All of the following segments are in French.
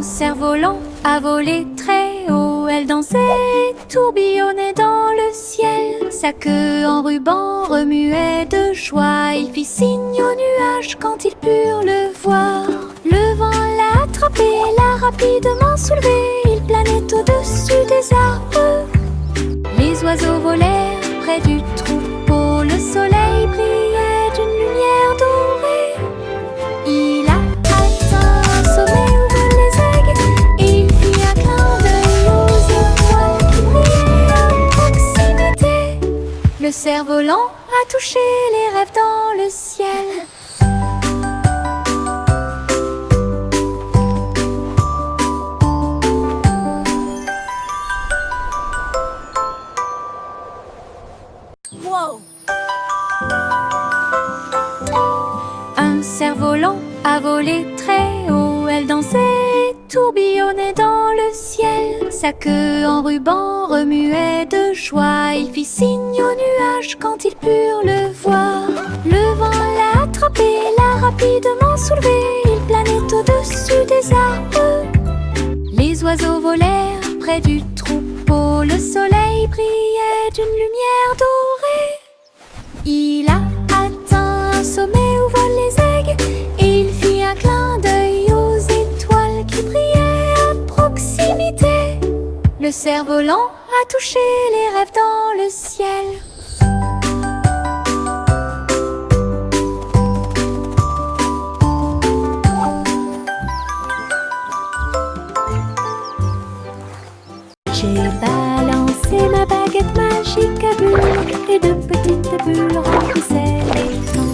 cerf-volant a volé très haut. Elle dansait, tourbillonnait dans le ciel. Sa queue en ruban remuait de joie. Il fit signe aux nuages quand ils purent le voir. Le vent l'a attrapé, l'a rapidement soulevé. Il planait au-dessus des arbres. Les oiseaux volèrent près du troupeau. Le soleil brillait d'une lumière dorée. Il a atteint un sommet où volent les aigues. Il fit un clin d'œil aux étoiles qui brillaient à proximité. Le cerf-volant a touché les rêves dans le ciel. Un cerf-volant a volé très haut. Elle dansait, tourbillonnait dans le ciel. Sa queue en ruban remuait de joie. Il fit signe aux nuages quand ils purent le voir. Le vent l'a attrapé, l'a rapidement soulevé. Il planait au-dessus des arbres. Les oiseaux volèrent près du troupeau. Le soleil brillait d'une lumière dorée. Il a atteint un sommet où volent les aigues. Il fit un clin d'œil aux étoiles qui brillaient à proximité. Le cerf-volant a touché les rêves dans le ciel. J'ai balancé ma baguette magique à bulles, et de petites bulles remplissaient l'étang.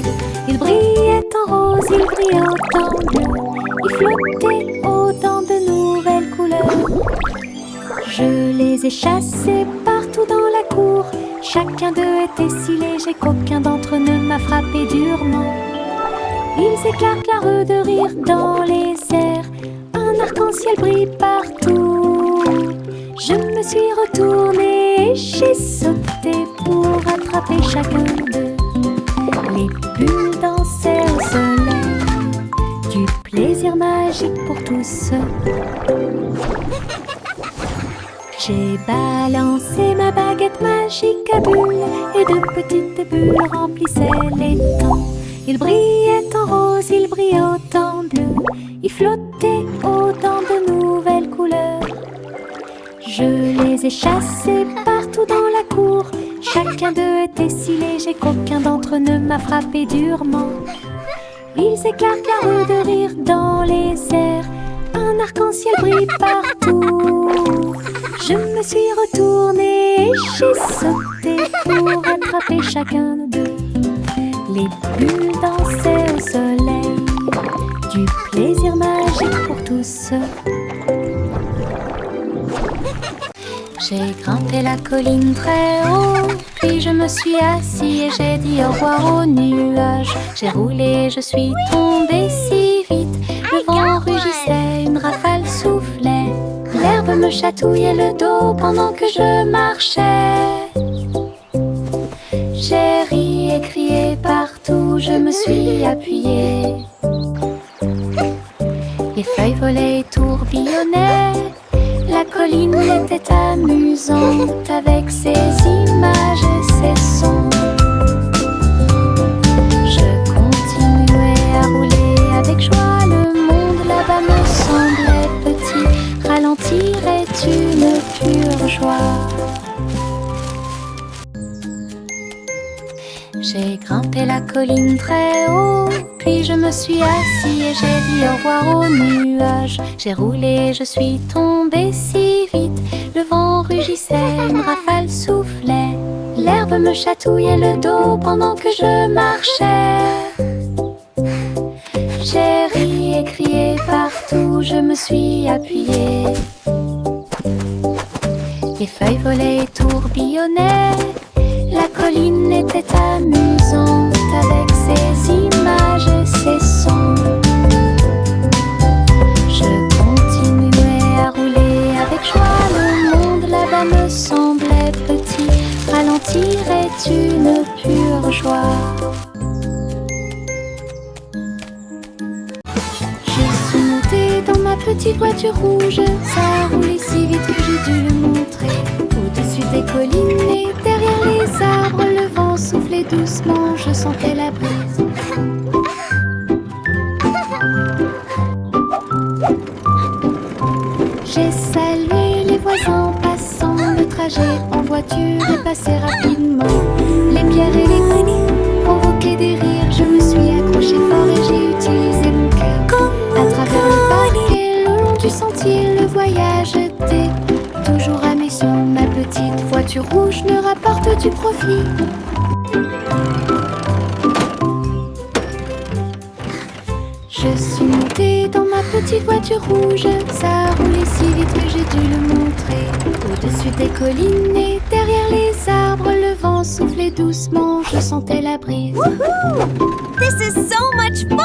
Il brillait en rose, il brillait en bleu, il flottait autant de nouvelles couleurs. Je les ai chassés partout dans la cour. Chacun d'eux était si léger qu'aucun d'entre eux ne m'a frappé durement. Ils éclatent clareux de rire dans les airs. Un arc-en-ciel brille partout. Je me suis retournée et j'ai sauté pour attraper chacun d'eux. Les bulles dansaient au soleil, du plaisir magique pour tous. J'ai balancé ma baguette magique à bulles, et de petites bulles remplissaient l'étang. Il brillait en rose, il brillait en bleu, il flottait autant de nouvelles couleurs. Je les ai chassés partout dans la cour. Chacun d'eux était si léger qu'aucun d'entre eux ne m'a frappé durement. Ils éclatent clareux de rire dans les airs. Un arc-en-ciel brille partout. Je me suis retournée et j'ai sauté pour attraper chacun d'eux. Les bulles dansaient au soleil, du plaisir magique pour tous. J'ai grimpé la colline très haut, puis je me suis assis et j'ai dit au revoir aux nuages. J'ai roulé, je suis tombée si vite, le vent rugissait, une rafale soufflait. L'herbe me chatouillait le dos pendant que je marchais. J'ai ri et crié partout, je me suis appuyée. Les feuilles volaient et tourbillonnaient. La colline était amusante avec ses images et ses sons. Je continuais à rouler avec joie. Le monde là-bas me semblait petit. Ralentir est une pure joie. J'ai grimpé la colline très haut, puis je me suis assis et j'ai dit au revoir aux nuages. J'ai roulé, je suis tombée si vite, le vent rugissait, une rafale soufflait. L'herbe me chatouillait le dos pendant que je marchais. J'ai ri et crié partout, je me suis appuyée. Les feuilles volaient et tourbillonnaient. La colline était amusante avec ses images et ses sons. Je continuais à rouler avec joie. Le monde là-bas me semblait petit. Ralentir est une pure joie. Je suis montée dans ma petite voiture rouge. Ça roulait si vite que j'ai dû le montrer. Au-dessus des collines et derrière les arbres, le vent soufflait doucement, je sentais la brise. J'ai salué les voisins passant, le trajet en voiture est passé rapidement. Les pierres et les coups provoquaient des rires, je me suis accroché fort et j'ai utilisé mon cœur. À travers le parc et le long du sentier, le voyage était toujours à mission. Ma petite voiture rouge me rapporte du profit. Je suis montée dans ma petite voiture rouge. Ça roulait si vite que j'ai dû le montrer. Au-dessus des collines et derrière les arbres, le vent soufflait doucement, je sentais la brise. Woohoo! This is so much fun!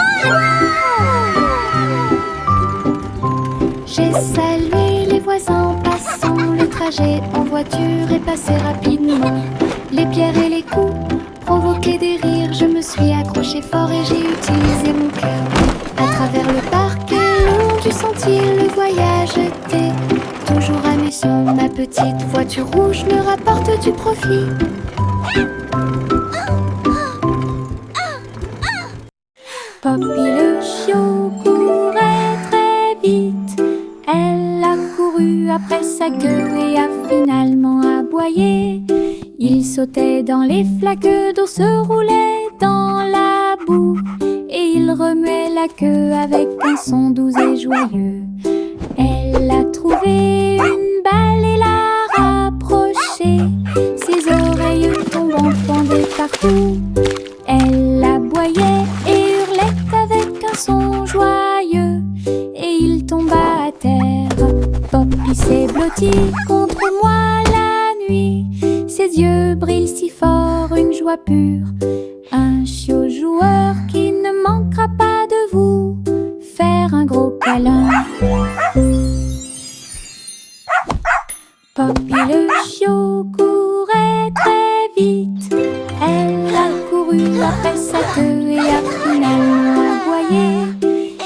J'ai salué les voisins passant, le trajet en voiture est passé rapidement. Les pierres et les coups provoquaient des rires, je me suis accroché fort et j'ai utilisé mon cœur. À travers le parc et le long du sentier, le voyage était toujours à mission. Ma petite voiture rouge me rapporte du profit. Poppy le chiot courait très vite. Elle a couru après sa queue et a finalement aboyé. Il sautait dans les flaques d'eau, se roulait dans la boue. Et il remuait la queue avec un son doux et joyeux. Elle a trouvé une balle et l'a rapprochée. Ses oreilles tombant pendaient partout. Elle aboyait et hurlait avec un son joyeux. Et il tomba à terre. Poppy s'est blottie contre moi la nuit. Ses yeux brillent si fort, une joie pure. Un chiot joueur qui ne manquera pas de vous faire un gros câlin. Poppy le chiot courait très vite. Elle a couru après sa queue et a finalement aboyé.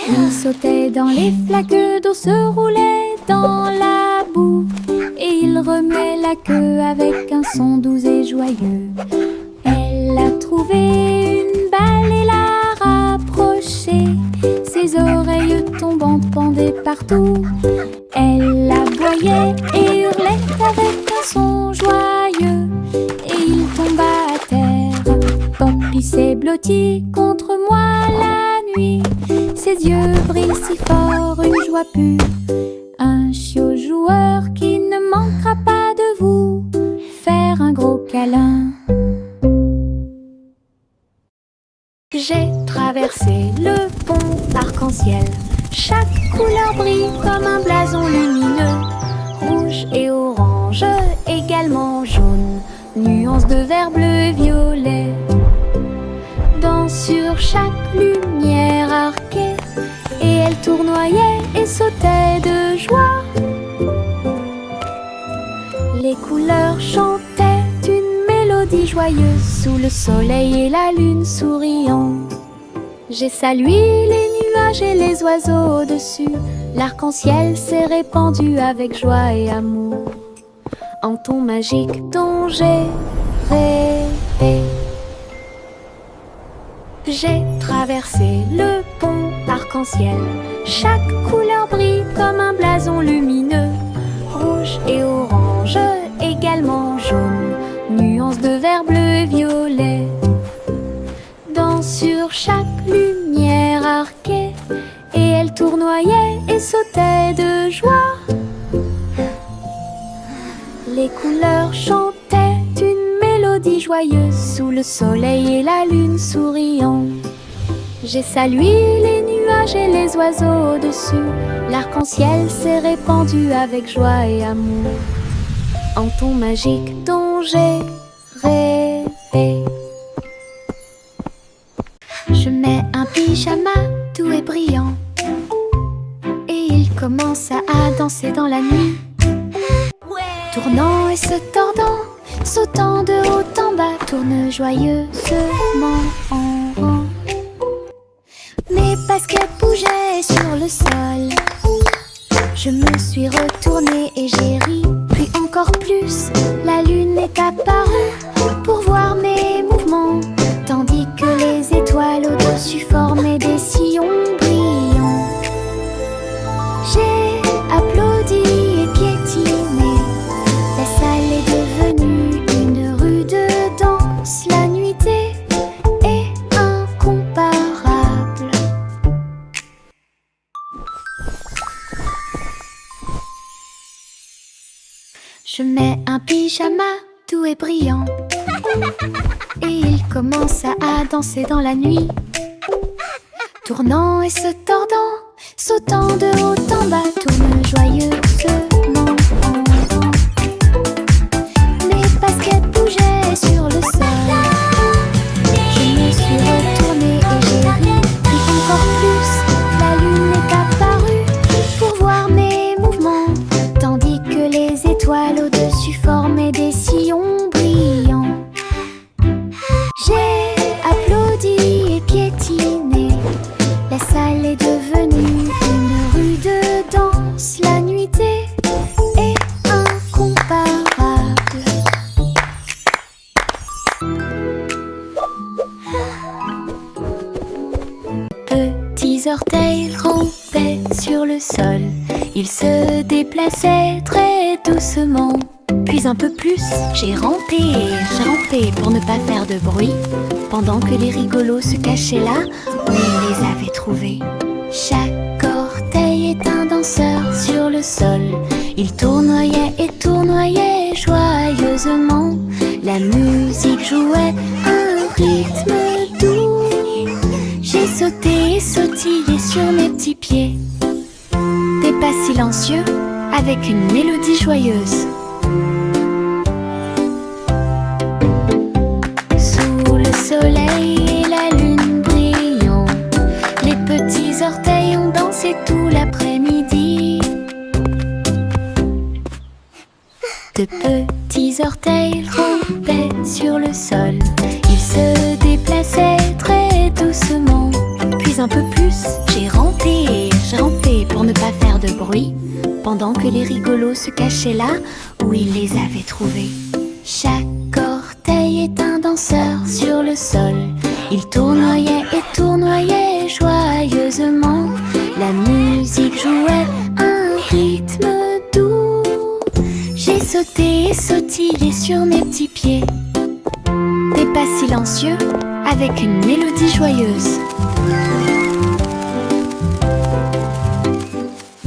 Il sautait dans les flaques d'eau, se roulait dans la boue. Et il remuait la queue avec un son doux et joyeux. Elle a trouvé une balle et l'a rapprochée. Ses oreilles tombantes pendaient partout. Elle aboyait et hurlait avec un son joyeux. Et il tomba à terre. Poppy s'est blottie contre moi la nuit. Ses yeux brillent si fort, une joie pure. Un chiot joueur qui ne manquera pas de vous faire un gros câlin. J'ai traversé le pont arc-en-ciel. Chaque couleur brille comme un blason lumineux. Rouge et orange, également jaune. Nuances de vert, bleu et violet. Sur chaque lumière arquée. Et elle tournoyait et sautait de joie. Les couleurs chantaient une mélodie joyeuse sous le soleil et la lune souriant. J'ai salué les nuages et les oiseaux au-dessus. L'arc-en-ciel s'est répandu avec joie et amour en ton magique dont j'ai rêvé. J'ai traversé le pont arc-en-ciel. Chaque couleur brille comme un blason lumineux. Rouge et orange, également jaune. Nuances de vert, bleu et violet. Sur chaque lumière arquée. Et elle tournoyait et sautait de joie. Les couleurs chantaient une mélodie joyeuse sous le soleil et la lune souriant. J'ai salué les nuages et les oiseaux au-dessus. L'arc-en-ciel s'est répandu avec joie et amour en ton magique dont j'ai rêvé. Je mets un pyjama doux et brillant et il commence à danser dans la nuit. Tournant et se tordant, sautant de haut en bas, tourne joyeusement en rond. Mes baskets bougeaient sur le sol Je me suis retournée et j'ai ri, puis encore plus. La lune est apparue pour voir mes mouvements, tandis que les étoiles au-dessus formaient des sillons brillants. J'ai applaudi et piétiné. La salle est devenue une rue de danse. La nuitée est incomparable. Je mets un pyjama doux et brillant et il commence à danser dans la nuit, tournant et se tordant, sautant de haut en bas, tourne joyeusement. Mes baskets bougeaient sur le sol. Je me suis retournée et j'ai ri, puis encore plus. La lune est apparue pour voir mes mouvements, tandis que les étoiles au-dessus formaient des sillons brillants. J'ai applaudi et piétiné. La salle est devenue une rue de danse. La nuitée est incomparable. Petits orteils rampaient sur le sol. Ils se déplaçaient très doucement. Puis un peu plus, j'ai rampé pour ne pas faire de bruit, pendant que les rigolos se cachaient là où ils les avaient trouvés. Chaque orteil est un danseur sur le sol. Il tournoyait et tournoyait joyeusement. La musique jouait un rythme doux. J'ai sauté et sautillé sur mes petits pieds. Des pas silencieux avec une mélodie joyeuse. Sous le soleil et la lune brillant, les petits orteils ont dansé tout l'après-midi. De petits orteils rampaient sur le sol. Ils se déplaçaient très doucement. Puis un peu plus, j'ai rampé pour ne pas faire de bruit, pendant que les rigolos se cachaient là où ils les avaient trouvés. Chaque orteil est un danseur sur le sol. Il tournoyait et tournoyait joyeusement. La musique jouait un rythme doux. J'ai sauté et sautillé sur mes petits pieds. Des pas silencieux avec une mélodie joyeuse.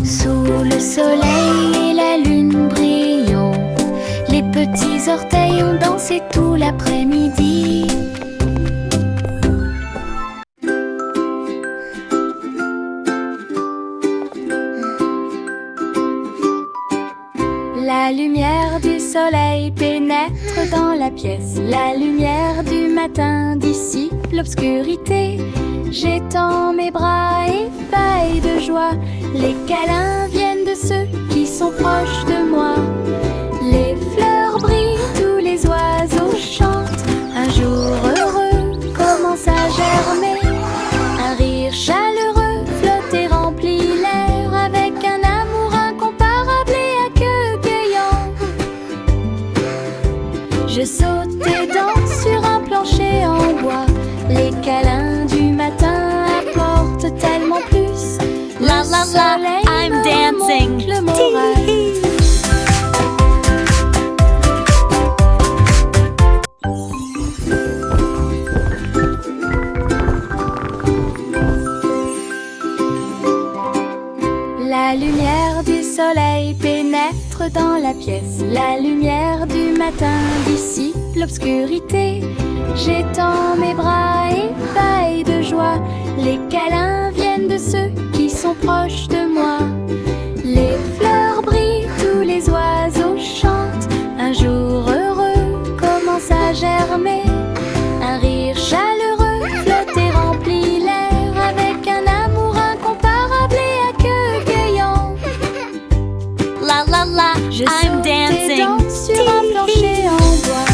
Sous le soleil et la lune brillant, les petits orteils ont dansé tout l'après-midi. La lumière du soleil pénètre dans la pièce. La lumière du matin dissipe l'obscurité. J'étends mes bras ébahis de joie. Les câlins viennent de ceux qui sont proches de moi. Les fleurs brillent, tous les oiseaux chantent. Un jour heureux commence à germer. Un rire chaleureux flotte et remplit l'air, avec un amour incomparable et accueillant. Je saute et danse sur un plancher en bois. Les câlins du matin apportent tellement plus. La la la, I'm dancing. Le moral. La lumière du soleil pénètre dans la pièce. La lumière du matin dissipe l'obscurité. J'étends mes bras ébahis de joie. Les câlins viennent de ceux qui sont proches de moi. Les fleurs brillent, tous les oiseaux chantent. Un jour heureux commence à germer. Un rire chaleureux flotte et remplit l'air, avec un amour incomparable et accueillant. La la la, Je I'm saute et dancing. danse sur un plancher en bois.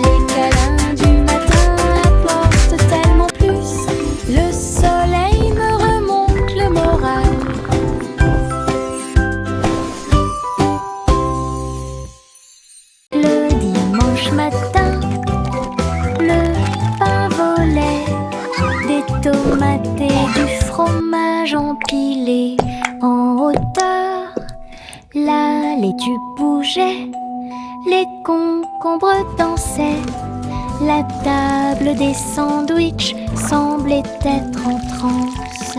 Les câlins du matin apportent tellement plus. Le soleil me remonte le moral. et du fromage empilé en hauteur. La laitue bougeait, les concombres dansaient. La table des sandwichs semblait être en transe.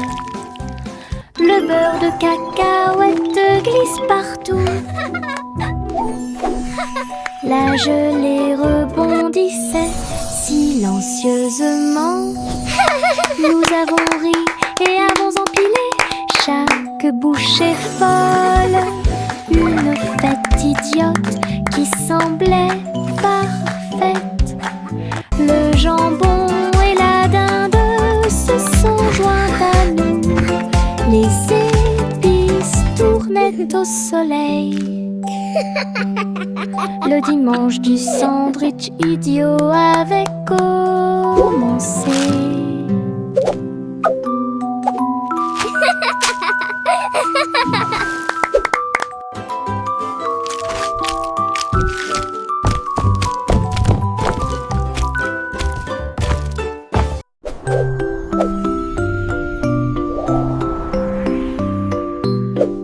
Le beurre de cacahuète glisse partout. La gelée rebondissait silencieusement. Nous avons ri et avons empilé chaque bouchée folle. Une fête idiote qui semblait parfaite. Le jambon et la dinde se sont joints à nous. Les épices tournaient au soleil. Le dimanche du sandwich idiot avait commencé.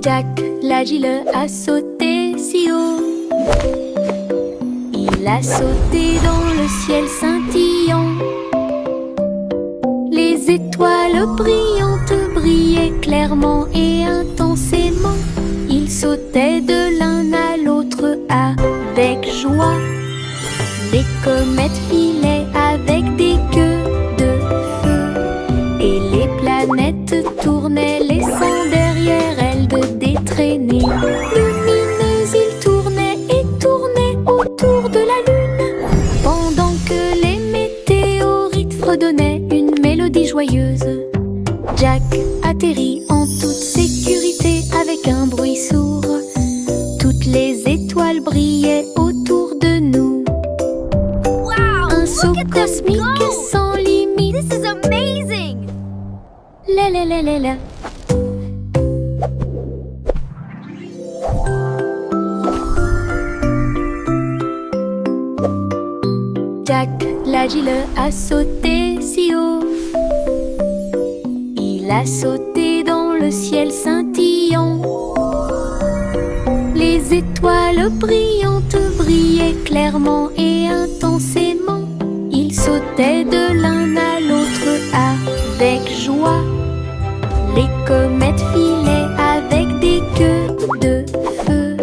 Jack l'agile a sauté si haut. Il a sauté dans le ciel scintillant. Les étoiles brillantes brillaient clairement et intensément. Il sautait de l'un à l'autre avec joie. Les comètes filaient avec des queues de feu. Et les planètes tournaient, laissant derrière elles de traînées lumineuses. Il tournait et tournait autour de la lune, pendant que les météorites fredonnaient une mélodie joyeuse. Jack atterrit en toute sécurité avec un bruit sourd. Toutes les étoiles brillaient autour de nous. Wow! Un saut cosmique sans limite. This is amazing! La la la la la. Jack l'agile a sauté si haut. Il a sauté dans le ciel scintillant. Les étoiles brillantes brillaient clairement et intensément. Il sautait de l'un à l'autre avec joie. Les comètes filaient avec des queues de feu.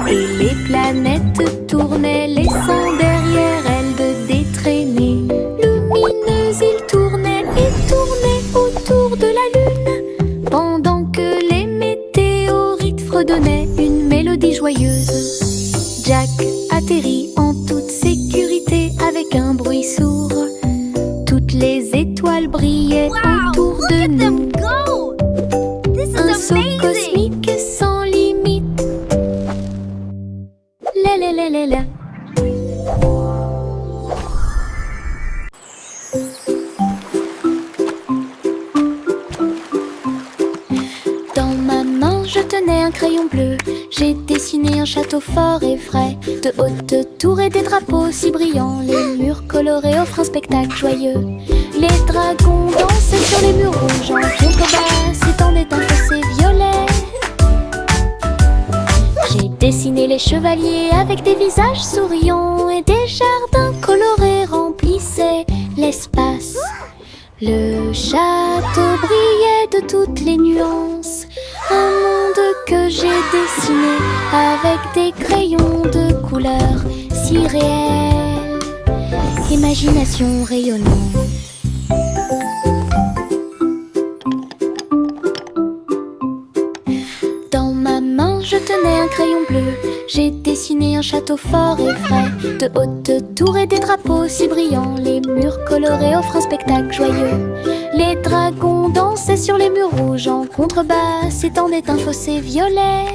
Et les planètes tournaient, laissant derrière elles des traînées lumineuses. Il tournait et tournait autour de la lune, pendant que les météorites fredonnaient une mélodie joyeuse. Jack atterrit en toute sécurité avec un bruit sourd. Toutes les étoiles brillaient Wow! autour Look de at nous. them go! This Un is saut amazing! cosmique sans limite. La la la la la. Dans ma main, je tenais un crayon bleu. J'ai dessiné un château fort et frais, de hautes tours et des drapeaux si brillants. Les murs colorés offrent un spectacle joyeux. Les dragons dansaient sur les murs rouges. En contrebas s'étendait un fossé violet. J'ai dessiné les chevaliers avec des visages souriants, et des jardins colorés remplissaient l'espace. Le château brillait de toutes les nuances. Un monde que j'ai dessiné avec des crayons de couleurs si réels. Imagination rayonnante. Dans ma main, je tenais un crayon bleu. J'ai dessiné un château fort et frais, de hautes tours et des drapeaux si brillants. Les murs colorés offrent un spectacle joyeux. Les dragons dansaient sur les murs rouges. En contrebas s'étendait un fossé violet.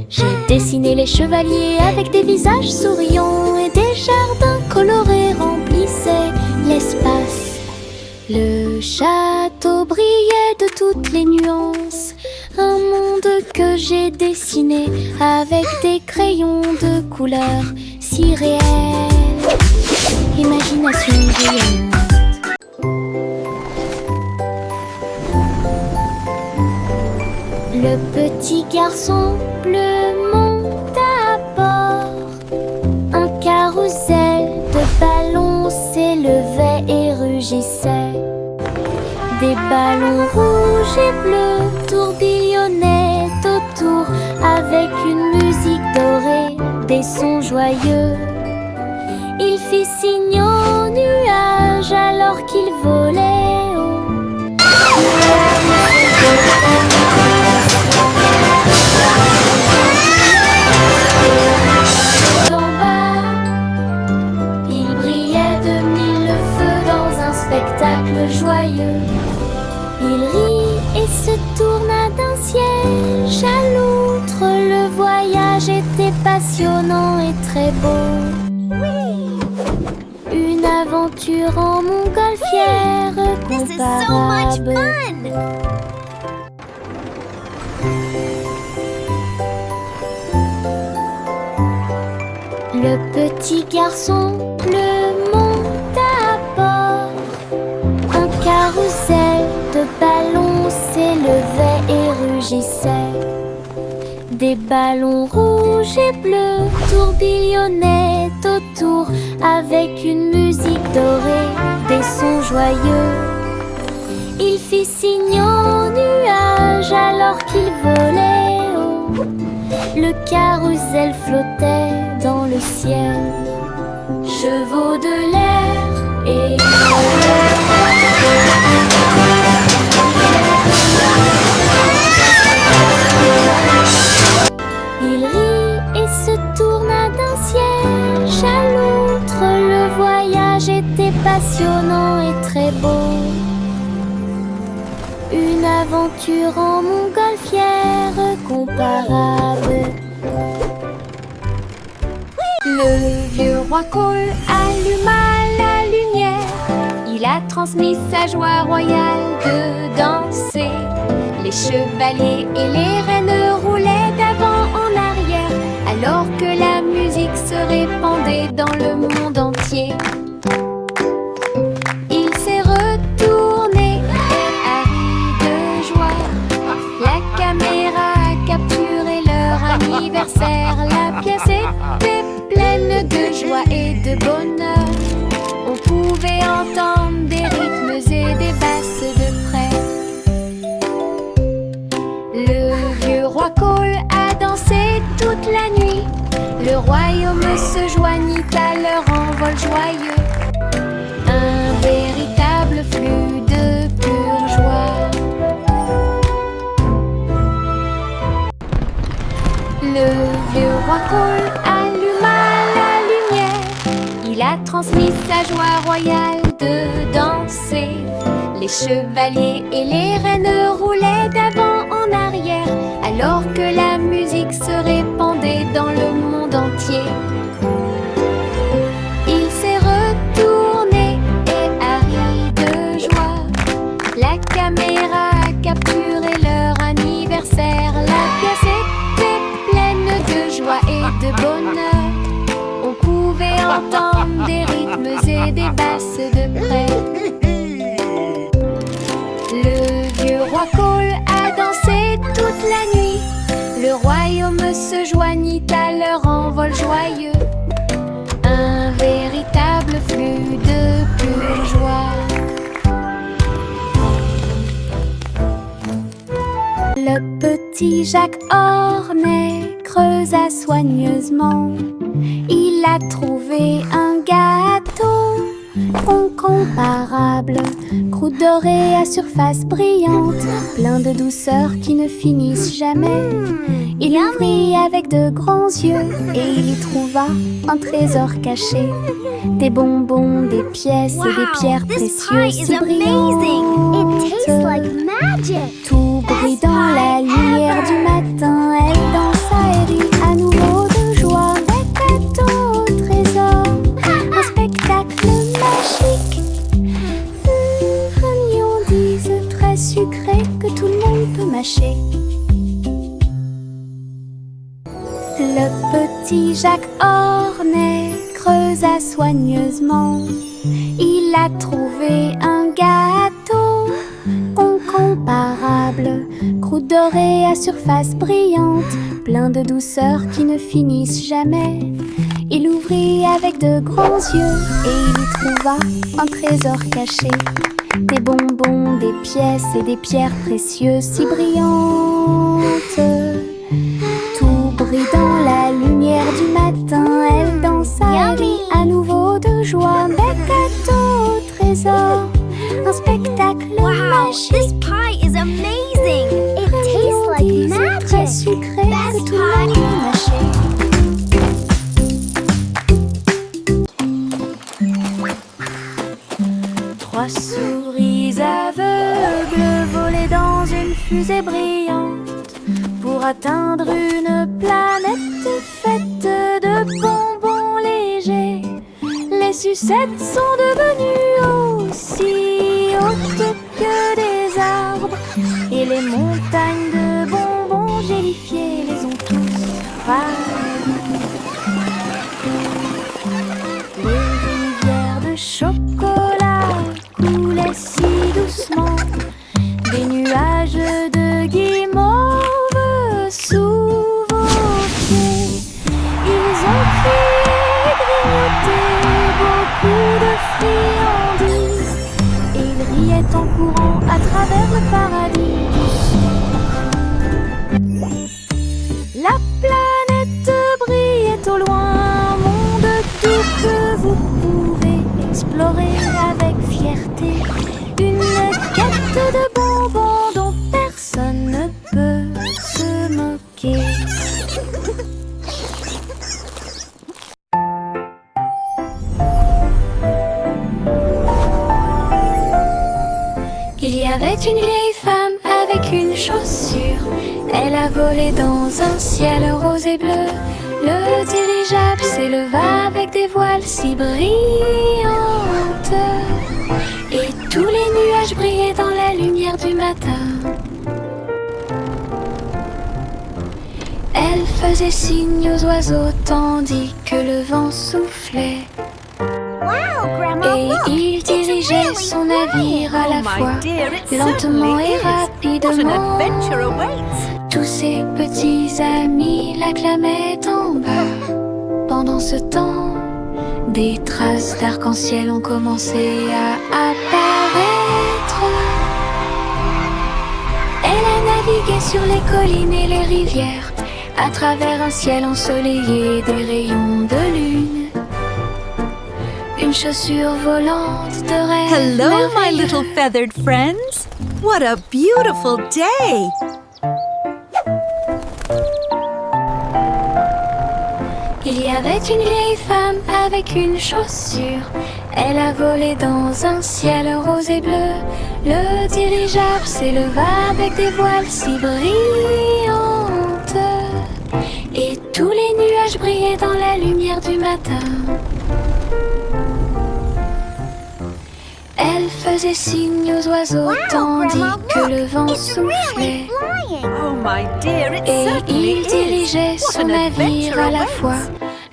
J'ai dessiné les chevaliers avec des visages souriants, et des jardins colorés remplissaient l'espace. Le château brillait de toutes les nuances. Un monde que j'ai dessiné avec des crayons de couleurs si réels. Imagination brillante. Le petit garçon bleu monte à bord. Un carrousel de ballons s'élevait et rugissait. Des ballons rouges et bleus tourbillonnaient autour avec une musique dorée, des sons joyeux. Il fit signe aux nuages alors qu'il volait haut. D'en bas, il brillait de mille feux dans un spectacle joyeux. Il rit et se tourna d'un siège à l'autre. Le voyage était passionnant et très beau. Une aventure en montgolfière This is so much comparable. fun! Le petit garçon bleu monte à bord. Un carrousel de ballons s'élevait et rugissait. Des ballons rouges et bleus tourbillonnaient autour avec une musique dorée, des sons joyeux. Il fit signe aux nuages alors qu'il volait haut. Le carrousel flottait dans le ciel. Chevaux de l'air et il rit et se tourna d'un siège à l'autre. Le voyage était passionnant et très beau. Une aventure en montgolfière comparable. Le vieux roi Cole alluma la lumière. Il a transmis sa joie royale de danser. Les chevaliers et les reines roulaient d'avant en arrière, alors que la musique se répandait dans le monde entier. Il s'est retourné et a ri de joie. La caméra a capturé leur anniversaire. La pièce était pleine de joie et de bonheur. On pouvait entendre des rythmes et des basses de près. Le vieux roi Cole a dansé toute la nuit. Le royaume se joignit à leur envol joyeux. Un véritable flux de pure joie. Le vieux roi Cole alluma la lumière. Il a transmis sa joie royale de danser. Les chevaliers et les reines roulaient d'avant en arrière, alors que la musique se répandait dans le monde entier. Il s'est retourné et a ri de joie. La caméra a capturé leur anniversaire. La pièce était pleine de joie et de bonheur. On pouvait entendre des rythmes et des basses de près. Le vieux roi Cole a dansé toute la nuit. Le royaume se joignit à leur envol joyeux. Un véritable flux de pure joie. Le petit Jacques Hornet creusa soigneusement. Il a trouvé un gâteau incomparable, croûte dorée à surface brillante, plein de douceur qui ne finissent jamais. Il ouvrit avec de grands yeux et il y trouva un trésor caché. Des bonbons, des pièces et des pierres This pie précieuses is si amazing! It tastes like brillantes. magic! Tout brille dans la lumière du matin. Elle dansa et rit à nouveau de joie. Des gâteaux au trésor, un spectacle magique. Un friandise très sucrée que tout le monde peut mâcher. Le petit Jacques Hornet creusa soigneusement. Il a trouvé un gâteau incomparable, Émeraude dorée à surface brillante, plein de douceur qui ne finissent jamais. Il ouvrit avec de grands yeux et il y trouva un trésor caché. Des bonbons, des pièces et des pierres précieuses si brillantes. Tout brille dans la lumière du matin. Elle dansa et rit à nouveau de joie. Bec, gâteau, trésor, un spectacle Wow, magique. this pie is amazing. It tastes like C'est très magic. sucré Best que tout le monde pie. peut mâcher. Trois souris aveugles volaient dans une fusée brillante pour atteindre une planète faite de bonbons légers. Les sucettes sont devenues aussi hautes que des arbres et les montagnes de bonbons gélifiés les ont tous ravis. Les rivières de chocolat coulaient si doucement, des nuages de guimauve sous vos pieds. Ils ont crié et grignoté beaucoup de friandises, et ils riaient en courant à travers le paradis. La planète brillait au loin, monde tout que vous pouvez explorer avec fierté. Une quête de bonbons dont personne ne peut se moquer. Il y avait une vieille femme avec une chaussure. Elle a volé dans un ciel rose et bleu. Le dirigeable s'éleva avec des voiles si brillantes. Et tous les nuages brillaient dans la lumière du matin. Elle faisait signe aux oiseaux tandis que le vent soufflait. Wow, Grandma, Et look. il It's dirigeait really son flying. navire à la Oh, fois, my dear, it lentement certainly et is. What an rapidement. adventure awaits. Tous ses petits amis l'acclamaient en bas. Pendant ce temps, des traces d'arc-en-ciel ont commencé à apparaître. Elle a navigué sur les collines et les rivières, à travers un ciel ensoleillé des rayons de lune. Une chaussure volante de rêve Hello, my merveilleux. little feathered friends. What a beautiful day. Il y avait une vieille femme avec une chaussure. Elle a volé dans un ciel rose et bleu. Le dirigeable s'éleva avec des voiles si brillantes. Et tous les nuages brillaient dans la lumière du matin. Elle faisait signe aux oiseaux Wow, tandis Grandma, que look. le vent It's really soufflait. flying. Oh, my dear, it Et certainly il dirigeait is. What son an navire adventure à la awaits. fois,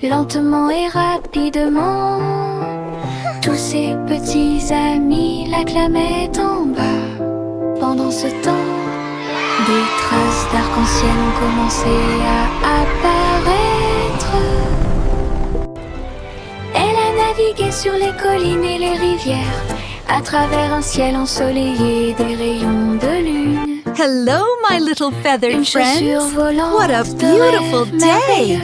lentement et rapidement. Tous ses petits amis l'acclamaient en bas. Pendant ce temps, des traces d'arc-en-ciel ont commencé à apparaître. Elle a navigué sur les collines et les rivières, à travers un ciel ensoleillé des rayons de lune. Hello, my little feathered Une chaussure friends. volante What a de beautiful rêve day. merveilleux.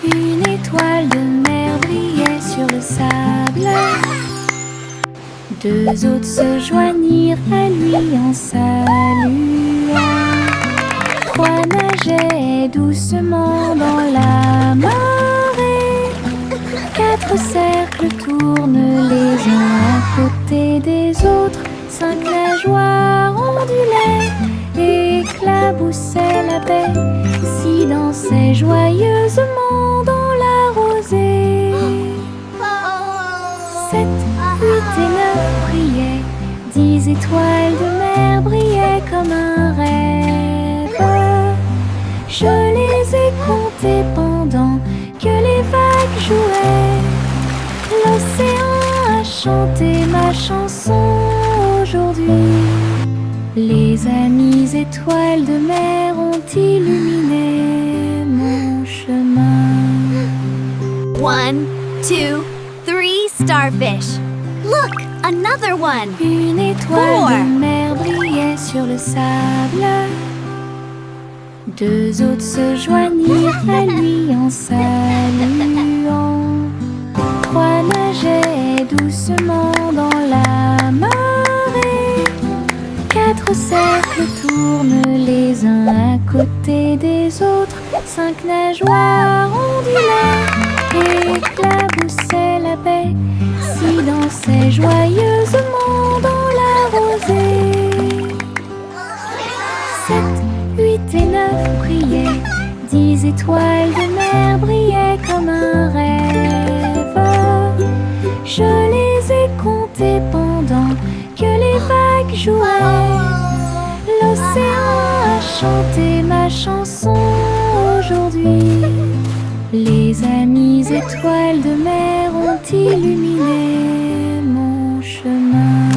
Une étoile de mer brillait sur le sable. Deux autres se joignirent à lui en saluant. Trois nageaient doucement dans la marée. Quatre cercles tournent les uns à côté des autres. Cinq nageoires ondulaient et éclaboussaient la baie. Six dansaient joyeusement dans la rosée. Sept, huit et neuf brillaient. 10 étoiles de mer brillaient comme un rêve. Je les ai comptées pendant que les vagues jouaient. L'océan a chanter ma chanson aujourd'hui. Les amies étoiles de mer ont illuminé mon chemin. 1, 2, 3 starfish. Look, another one. Une étoile 4. de mer brillait sur le sable. 2 autres se joignirent à lui en saluant. 3 nageaient doucement dans la marée. 4 cercles tournent les uns à côté des autres. 5 nageoires ondulaient et éclaboussaient la baie. 6 dansaient joyeusement dans la rosée. 7, 8 et 9 brillaient. 10 étoiles de mer brillaient comme un rêve. Je les ai comptées pendant que les vagues jouaient. L'océan a chanté ma chanson aujourd'hui. Les amies étoiles de mer ont illuminé mon chemin.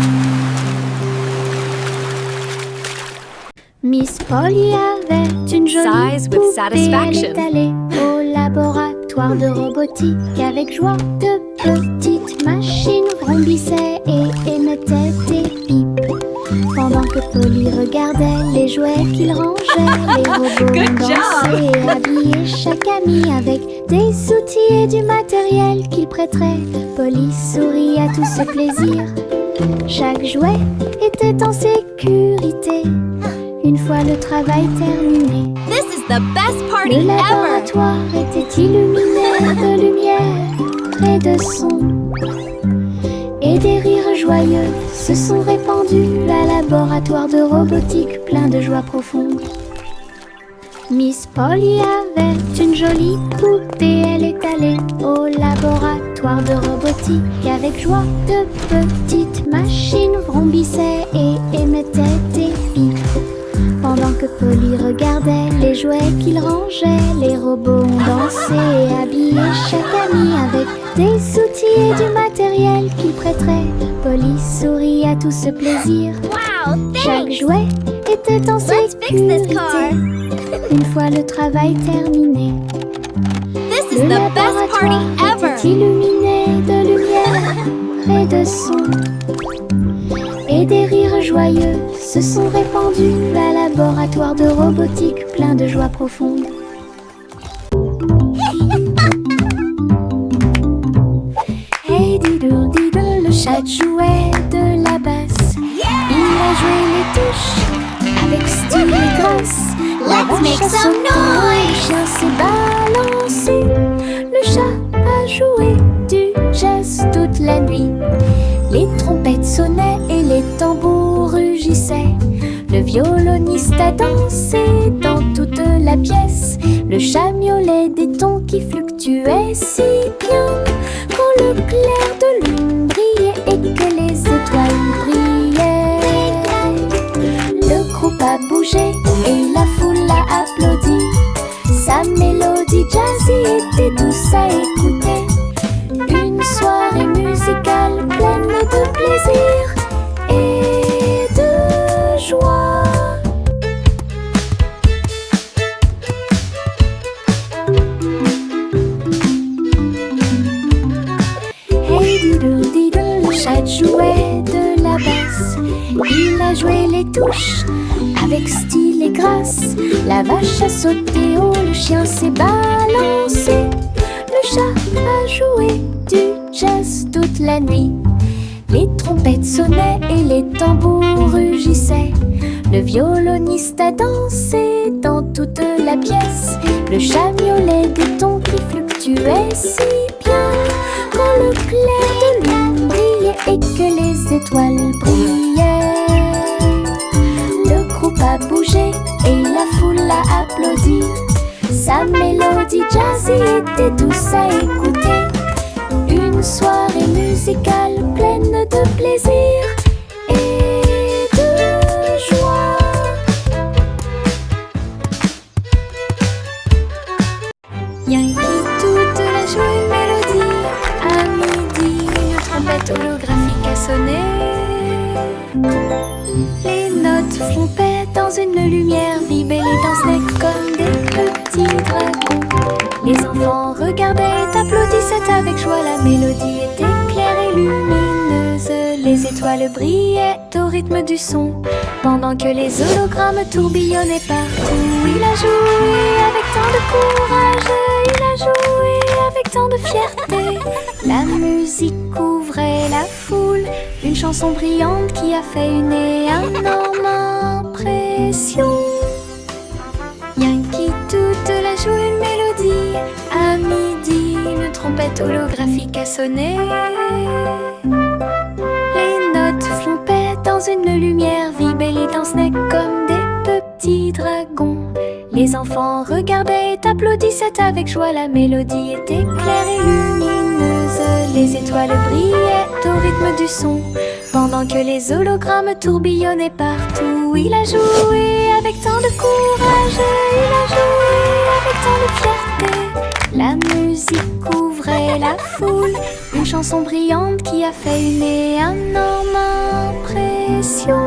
Miss Polly avait une jolie Sighs with poupée. satisfaction. Elle est allée au laboratoire de robotique. Avec joie, de petites machines vrombissaient et émettaient des pipes. Pendant que Polly regardait les jouets qu'il rangeait, les robots Good dansaient et habillaient chaque ami avec des outils et du matériel qu'il prêterait. Polly sourit à tout ce plaisir. Chaque jouet était en sécurité. Une fois le travail terminé, This is the best party le ever. laboratoire était illuminé de lumière et de son. Et des rires joyeux se sont répandus à laboratoire de robotique plein de joie profonde. Miss Polly avait une jolie poupée. Elle est allée au laboratoire de robotique. Avec joie, de petites machines vrombissaient et émettaient des pipes. Pendant que Polly regardait les jouets qu'il rangeait, les robots ont dansé et habillé chaque ami avec des outils et du matériel qu'il prêterait. Polly sourit à tout ce plaisir. Wow, Chaque thanks. jouet était en Let's fix this sécurité. car. Une fois le travail terminé, This is le the best party laboratoire ever. était illuminé de lumière et de son. Et des rires joyeux se sont répandus à laboratoire de robotique plein de joie profonde. Hey diddle diddle, le chat jouait de la basse. Il a joué les touches avec style et grâce. La Let's make vache a some sauté, noise. le chien s'est balancé. Le chat a joué du jazz toute la nuit. Les trompettes sonnaient et les tambours rugissaient. Le violoniste a dansé dans toute la pièce. Le chat miaulait des tons qui fluctuaient si bien. Quand le clair de lune brillait et que les étoiles brillaient, le groupe a bougé et la foule a applaudi. Sa mélodie jazzy était douce à écouter. Une soirée musicale pleine de plaisir et de joie. Hey diddle diddle, le chat jouait de la basse. Il a joué les touches avec style et grâce. La vache a sauté haut, le chien s'est balancé. Le chat a joué du jazz toute la nuit. Les trompettes sonnaient et les tambours rugissaient. Le violoniste a dansé dans toute la pièce. Le chat miaulait des tons qui fluctuaient si bien. Quand le clair de lune brillait et que les étoiles brillaient, le groupe a bougé et la foule a applaudi. Sa mélodie jazzy était douce à écouter. Une soirée musicale pleine de plaisir et de joie. Yankee toute la joie une mélodie. À midi, une trompette holographique. sonner. Les notes flompaient dans une lumière vive et les danses naissaient comme des petits dragons. Les enfants regardaient et applaudissaient avec joie. La mélodie était claire et lumineuse. Les étoiles brillaient au rythme du son, pendant que les hologrammes tourbillonnaient partout. Il a joué avec tant de courage, il a joué avec tant de fierté. La musique couvrait la foule, une chanson brillante qui a fait une énorme impression. Yankee toute la joue une mélodie. À midi, une trompette holographique a sonné. Les notes flompaient dans une lumière vive et les danses naissaient comme des petits dragons. Les enfants regardaient et applaudissaient avec joie. La mélodie était claire et lumineuse. Les étoiles brillaient au rythme du son, pendant que les hologrammes tourbillonnaient partout. Il a joué avec tant de courage, il a joué avec tant de fierté. La musique couvrait la foule, une chanson brillante qui a fait une énorme impression.